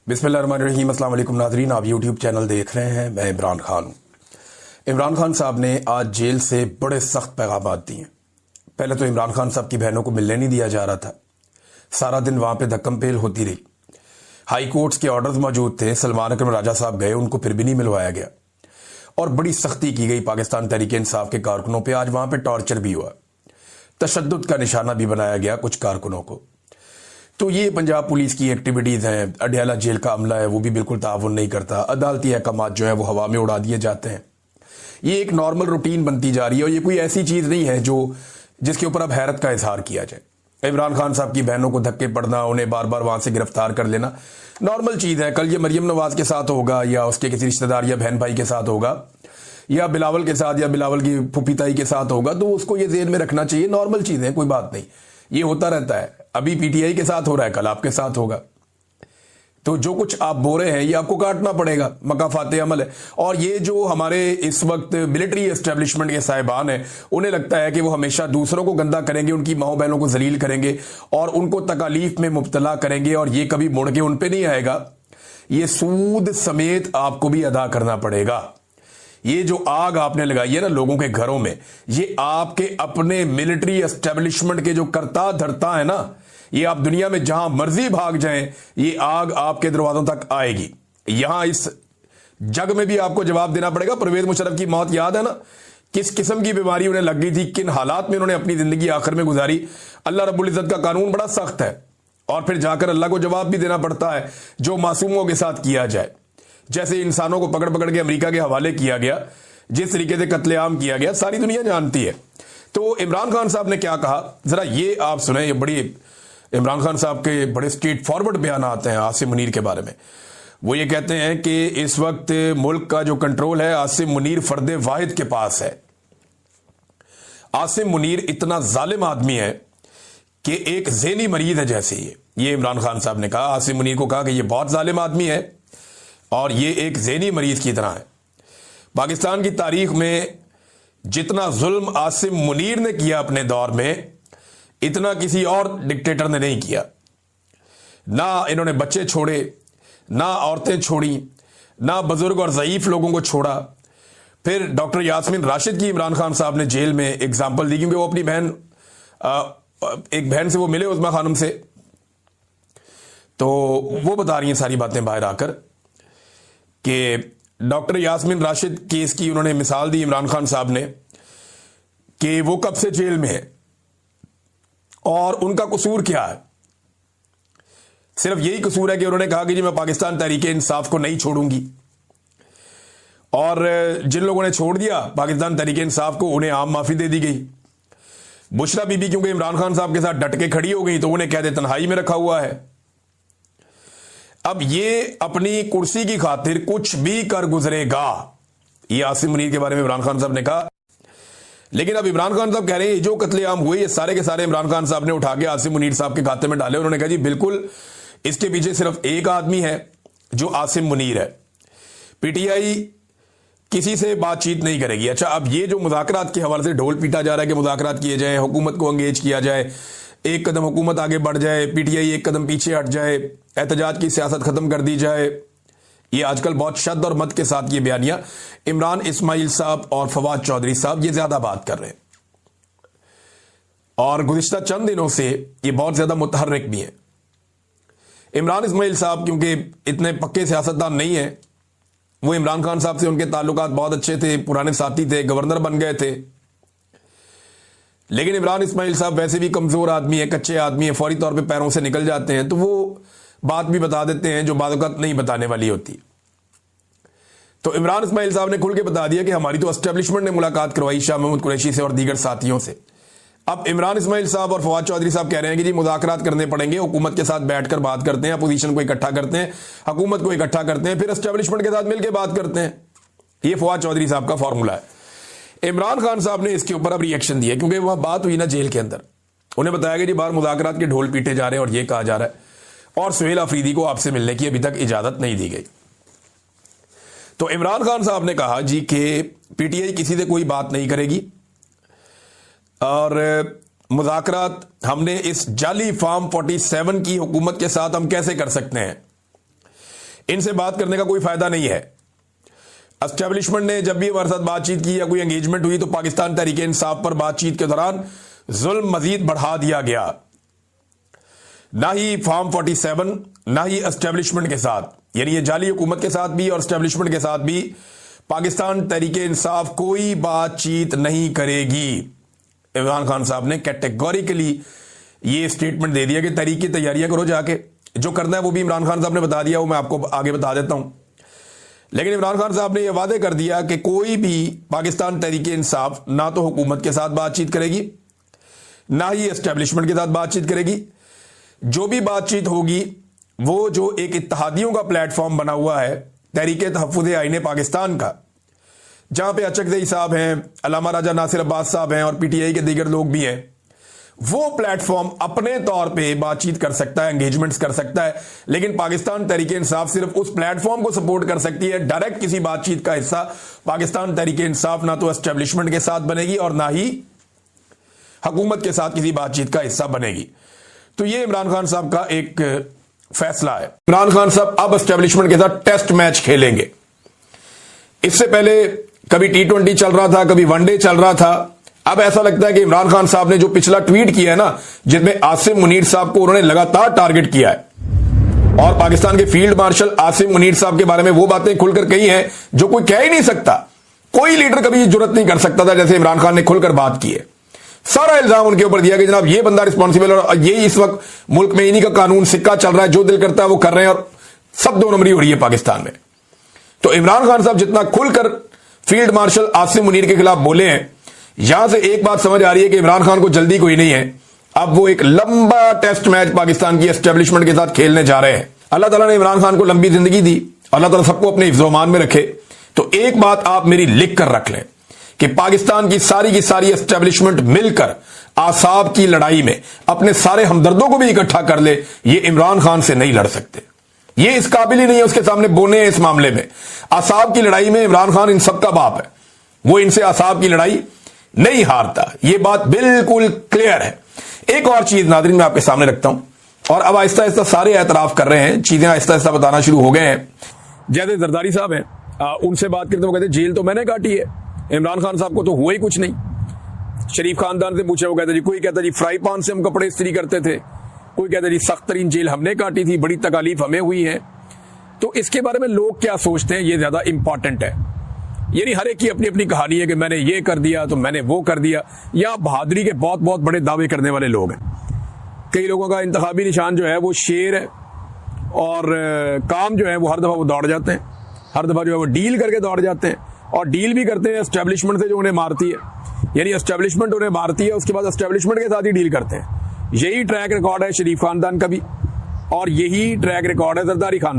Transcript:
बिस्मिल्लाहिर्रहमानिर्रहीम। अस्सलाम वालेकुम नाज़रीन, आप यूट्यूब चैनल देख रहे हैं। मैं इमरान खान हूँ। इमरान खान साहब ने आज जेल से बड़े सख्त पैगाम दिए हैं। पहले तो इमरान खान साहब की बहनों को मिलने नहीं दिया जा रहा था, सारा दिन वहाँ पे धक्कम पेल होती रही। हाई कोर्ट्स के ऑर्डर्स मौजूद थे, सलमान अकरम राजा साहब गए, उनको फिर भी नहीं मिलवाया गया और बड़ी सख्ती की गई पाकिस्तान तहरीक इंसाफ के कारकुनों पर। आज वहाँ पर टॉर्चर भी हुआ, तशद्दुद का निशाना भी बनाया गया कुछ कारकुनों को। तो ये पंजाब पुलिस की एक्टिविटीज़ हैं। अडयाला जेल का अमला है, वो भी बिल्कुल ताउन नहीं करता। अदालती अहकामात जो है वो हवा में उड़ा दिए जाते हैं। ये एक नॉर्मल रूटीन बनती जा रही है और ये कोई ऐसी चीज़ नहीं है जिसके ऊपर अब हैरत का इजहार किया जाए। इमरान खान साहब की बहनों को धक्के पड़ना, उन्हें बार बार वहाँ से गिरफ्तार कर लेना नॉर्मल चीज़ है। कल ये मरियम नवाज के साथ होगा या उसके किसी रिश्तेदार या बहन भाई के साथ होगा या बिलावल के साथ या बिलावल की फुफीताई के साथ होगा, तो उसको ये ज़हन में रखना चाहिए, नॉर्मल चीज़ है, कोई बात नहीं, ये होता रहता है। अभी पीटीआई के साथ हो रहा है, कल आपके साथ होगा। तो जो कुछ आप बोल रहे हैं ये आपको काटना पड़ेगा, मकाफाते अमल है। और ये जो हमारे इस वक्त मिलिट्री एस्टेब्लिशमेंट के साहिबान हैं, उन्हें लगता है कि वो हमेशा दूसरों को गंदा करेंगे, उनकी माओ बहनों को जलील करेंगे और उनको तकालीफ में मुब्तला करेंगे और ये कभी मुड़ के उन पे नहीं आएगा। ये सूद समेत आपको भी अदा करना पड़ेगा। ये जो आग आपने लगाई है ना लोगों के घरों में, ये आपके अपने मिलिट्री एस्टेब्लिशमेंट के जो करता धरता है ना, ये आप दुनिया में जहां मर्जी भाग जाएं, ये आग आपके दरवाजों तक आएगी। यहां इस जग में भी आपको जवाब देना पड़ेगा। परवेज मुशर्रफ की मौत याद है ना, किस किस्म की बीमारी उन्हें लग गई थी, किन हालात में उन्होंने अपनी जिंदगी आखिर में गुजारी। अल्लाह रब्बुल इज्जत का कानून बड़ा सख्त है और फिर जाकर अल्लाह को जवाब भी देना पड़ता है जो मासूमों के साथ किया जाए। जैसे इंसानों को पकड़ पकड़ के अमेरिका के हवाले किया गया, जिस तरीके से कत्लेआम किया गया, सारी दुनिया जानती है। तो इमरान खान साहब ने क्या कहा, जरा ये आप सुने। ये बड़ी इमरान खान साहब के बड़े स्ट्रेट फॉरवर्ड बयान आते हैं आसिम मुनीर के बारे में। वो ये कहते हैं कि इस वक्त मुल्क का जो कंट्रोल है आसिम मुनीर फर्दे वाहिद के पास है। आसिम मुनीर इतना जालिम आदमी है कि एक ज़हनी मरीज है जैसे ये इमरान खान साहब ने कहा। आसिम मुनीर को कहा कि ये बहुत जालिम आदमी है और ये एक ज़हनी मरीज की तरह है। पाकिस्तान की तारीख में जितना जुल्म आसिम मुनीर ने किया अपने दौर में, इतना किसी और डिक्टेटर ने नहीं किया। ना इन्होंने बच्चे छोड़े, ना औरतें छोड़ी, ना बुजुर्ग और ज़ईफ लोगों को छोड़ा। फिर डॉक्टर यास्मीन राशिद की इमरान खान साहब ने जेल में एग्जाम्पल दी, क्योंकि वो अपनी बहन एक बहन से वो मिले, उस्मा खानम से, तो वो बता रही हैं सारी बातें बाहर आकर कि डॉक्टर यास्मीन राशिद केस की उन्होंने मिसाल दी इमरान खान साहब ने कि वो कब से जेल में है और उनका कसूर क्या है। सिर्फ यही कसूर है कि उन्होंने कहा कि जी मैं पाकिस्तान तहरीक इंसाफ को नहीं छोड़ूंगी, और जिन लोगों ने छोड़ दिया पाकिस्तान तहरीक इंसाफ को, उन्हें आम माफी दे दी गई। बुशरा बीबी क्योंकि इमरान खान साहब के साथ डट के खड़ी हो गई तो उन्हें कहते तन्हाई में रखा हुआ है। अब ये अपनी कुर्सी की खातिर कुछ भी कर गुजरेगा, ये आसिम मुनीर के बारे में इमरान खान साहब ने कहा। लेकिन अब इमरान खान साहब कह रहे हैं जो कत्लेआम हुए ये सारे के सारे इमरान खान साहब ने उठा के आसिम मुनीर साहब के खाते में डाले। उन्होंने कहा जी बिल्कुल इसके पीछे सिर्फ एक आदमी है जो आसिम मुनीर है। पीटीआई किसी से बातचीत नहीं करेगी। अच्छा, अब ये जो मुज़ाकरात के हवाले से ढोल पीटा जा रहा है कि मुज़ाकरात किए जाए, हुकूमत को एंगेज किया जाए, एक कदम हुकूमत आगे बढ़ जाए, पीटीआई एक कदम पीछे हट जाए, एहतजाज की सियासत खत्म कर दी जाए, ये आजकल बहुत शद्द और मत के साथ ये बयानियां इमरान इस्माइल साहब और फवाद चौधरी साहब ये ज्यादा बात कर रहे हैं और गुज़िश्ता चंद दिनों से ये बहुत ज्यादा मुतहर्रिक भी है। इमरान इस्माइल साहब क्योंकि इतने पक्के सियासतदान नहीं है, वो इमरान खान साहब से उनके ताल्लुकात बहुत अच्छे थे, पुराने साथी थे, गवर्नर बन गए थे। लेकिन इमरान इस्माइल साहब वैसे भी कमजोर आदमी है, कच्चे आदमी है, फौरी तौर पे पैरों से निकल जाते हैं, तो वो बात भी बता देते हैं जो बात नहीं बताने वाली होती। तो इमरान इस्माइल साहब ने खुल के बता दिया कि हमारी तो एस्टेब्लिशमेंट ने मुलाकात करवाई शाह महमूद कुरैशी से और दीगर साथियों से। अब इमरान इस्माइल साहब और फवाद चौधरी साहब कह रहे हैं कि जी मुज़ाकरात करने पड़ेंगे, हुकूमत के साथ बैठकर बात करते हैं, अपोजिशन को इकट्ठा करते हैं, हुकूमत को इकट्ठा करते हैं, फिर एस्टेब्लिशमेंट के साथ मिलकर बात करते हैं। ये फवाद चौधरी साहब का फॉर्मूला है। इमरान खान साहब ने इसके ऊपर अब रिएक्शन दिया क्योंकि वह बात हुई ना जेल के अंदर। उन्हें बताया कि जी बाहर मुज़ाकरात के ढोल पीटे जा रहे हैं और ये कहा जा रहा है और सुहेल अफरीदी को आपसे मिलने की अभी तक इजाजत नहीं दी गई। तो इमरान खान साहब ने कहा जी कि पीटीआई किसी से कोई बात नहीं करेगी और मुज़ाकरात हमने इस जाली फार्म 47 की हुकूमत के साथ हम कैसे कर सकते हैं। इनसे बात करने का कोई फायदा नहीं है। एस्टेब्लिशमेंट ने जब भी हमारे साथ बातचीत की या कोई एंगेजमेंट हुई तो पाकिस्तान तहरीक इंसाफ पर बातचीत के दौरान जुल्म मजीद बढ़ा दिया गया। ना ही फॉर्म 47, ना ही एस्टेब्लिशमेंट के साथ, यानी ये जाली हुकूमत के साथ भी और एस्टेब्लिशमेंट के साथ भी पाकिस्तान तहरीक इंसाफ कोई बातचीत नहीं करेगी। इमरान खान साहब ने कैटेगोरिकली ये स्टेटमेंट दे दिया कि तहरीक की तैयारियां करो, जाके जो करना है वो भी इमरान खान साहब ने बता दिया, वो मैं आपको आगे बता देता हूं। लेकिन इमरान खान साहब ने यह वादे कर दिया कि कोई भी पाकिस्तान तहरीक इंसाफ ना तो हुकूमत के साथ बातचीत करेगी, ना ही एस्टेब्लिशमेंट के साथ बातचीत करेगी। जो भी बातचीत होगी वो जो एक इत्तेहादियों का प्लेटफॉर्म बना हुआ है तहरीक तहफ़्फ़ुज़ आईन पाकिस्तान का, जहां पे अचकज़ई साहब हैं, अल्लामा राजा नासिर अब्बास साहब हैं और पीटीआई के दीगर लोग भी हैं, वो प्लेटफॉर्म अपने तौर पे बातचीत कर सकता है, एंगेजमेंट्स कर सकता है। लेकिन पाकिस्तान तहरीक इंसाफ सिर्फ उस प्लेटफॉर्म को सपोर्ट कर सकती है। डायरेक्ट किसी बातचीत का हिस्सा पाकिस्तान तहरीक इंसाफ ना तो एस्टेब्लिशमेंट के साथ बनेगी और ना ही हुकूमत के साथ किसी बातचीत का हिस्सा बनेगी। तो ये इमरान खान साहब का एक फैसला है। इमरान खान साहब अब एस्टेब्लिशमेंट के साथ टेस्ट मैच खेलेंगे। इससे पहले कभी T20 चल रहा था, कभी वनडे चल रहा था। अब ऐसा लगता है कि इमरान खान साहब ने जो पिछला ट्वीट किया है ना, जिसमें आसिम मुनीर साहब को उन्होंने लगातार टारगेट किया है और पाकिस्तान के फील्ड मार्शल आसिम मुनीर साहब के बारे में वो बातें खुलकर कही हैं जो कोई कह ही नहीं सकता। कोई लीडर कभी जुर्रत नहीं कर सकता था जैसे इमरान खान ने खुलकर बात की है। सारा इल्जाम उनके ऊपर दिया कि जनाब ये बंदा रिस्पॉन्सिबल और ये इस वक्त मुल्क में इन्हीं का कानून सिक्का चल रहा है, जो दिल करता है वो कर रहे हैं और सब 2 नंबरी हो रही है पाकिस्तान में। तो इमरान खान साहब जितना खुलकर फील्ड मार्शल आसिम मुनीर के खिलाफ बोले हैं, यहां से एक बात समझ आ रही है कि इमरान खान को जल्दी कोई नहीं है। अब वो एक लंबा टेस्ट मैच पाकिस्तान की एस्टेब्लिशमेंट के साथ खेलने जा रहे हैं। अल्लाह ताला ने इमरान खान को लंबी जिंदगी दी, अल्लाह ताला सबको अपने हिफ्ज़-ओ-मान में रखे। तो एक बात आप मेरी लिख कर रख लें कि पाकिस्तान की सारी एस्टेब्लिशमेंट मिलकर आसाब की लड़ाई में अपने सारे हमदर्दों को भी इकट्ठा कर ले, ये इमरान खान से नहीं लड़ सकते। ये इस काबिल ही नहीं है उसके सामने बोने हैं इस मामले में। आसाब की लड़ाई में इमरान खान इन सबका बाप है, वो इनसे आसाब की लड़ाई नहीं हारता। ये बात बिल्कुल क्लियर है। एक और चीज नाज़रीन मैं आपके सामने रखता हूं, और अब आहिस्ता आहिस्ता सारे एतराफ कर रहे हैं, चीजें आहिस्ता आहिस्ता बताना शुरू हो गए हैं। जैसे जरदारी साहब हैं, उनसे बात करते वो कहते जेल तो मैंने काटी है, इमरान खान साहब को तो हुआ ही कुछ नहीं। शरीफ खानदान से पूछे, वो कहते जी, कोई कहता जी फ्राई पान से हम कपड़े इस्त्री करते थे, कोई कहता जी सख्त तरीन जेल हमने काटी थी, बड़ी तकालीफ हमें हुई है। तो इसके बारे में लोग क्या सोचते हैं ये ज्यादा इंपॉर्टेंट है। यानी हर एक की अपनी अपनी कहानी है कि मैंने ये कर दिया तो मैंने वो कर दिया, या बहादुरी के बहुत बहुत बड़े दावे करने वाले लोग हैं। कई लोगों का इंतखाबी निशान जो है वो शेर है, और काम जो है वो हर दफा वो दौड़ जाते हैं, हर दफा जो है वो डील करके दौड़ जाते हैं, और डील भी करते हैं एस्टेब्लिशमेंट से जो उन्हें मारती है। यानी एस्टेब्लिशमेंट उन्हें मारती है, उसके बाद एस्टेब्लिशमेंट के साथ ही डील करते हैं। यही ट्रैक रिकॉर्ड है शरीफ खानदान का भी, और यही ट्रैक रिकॉर्ड है जरदारी खान।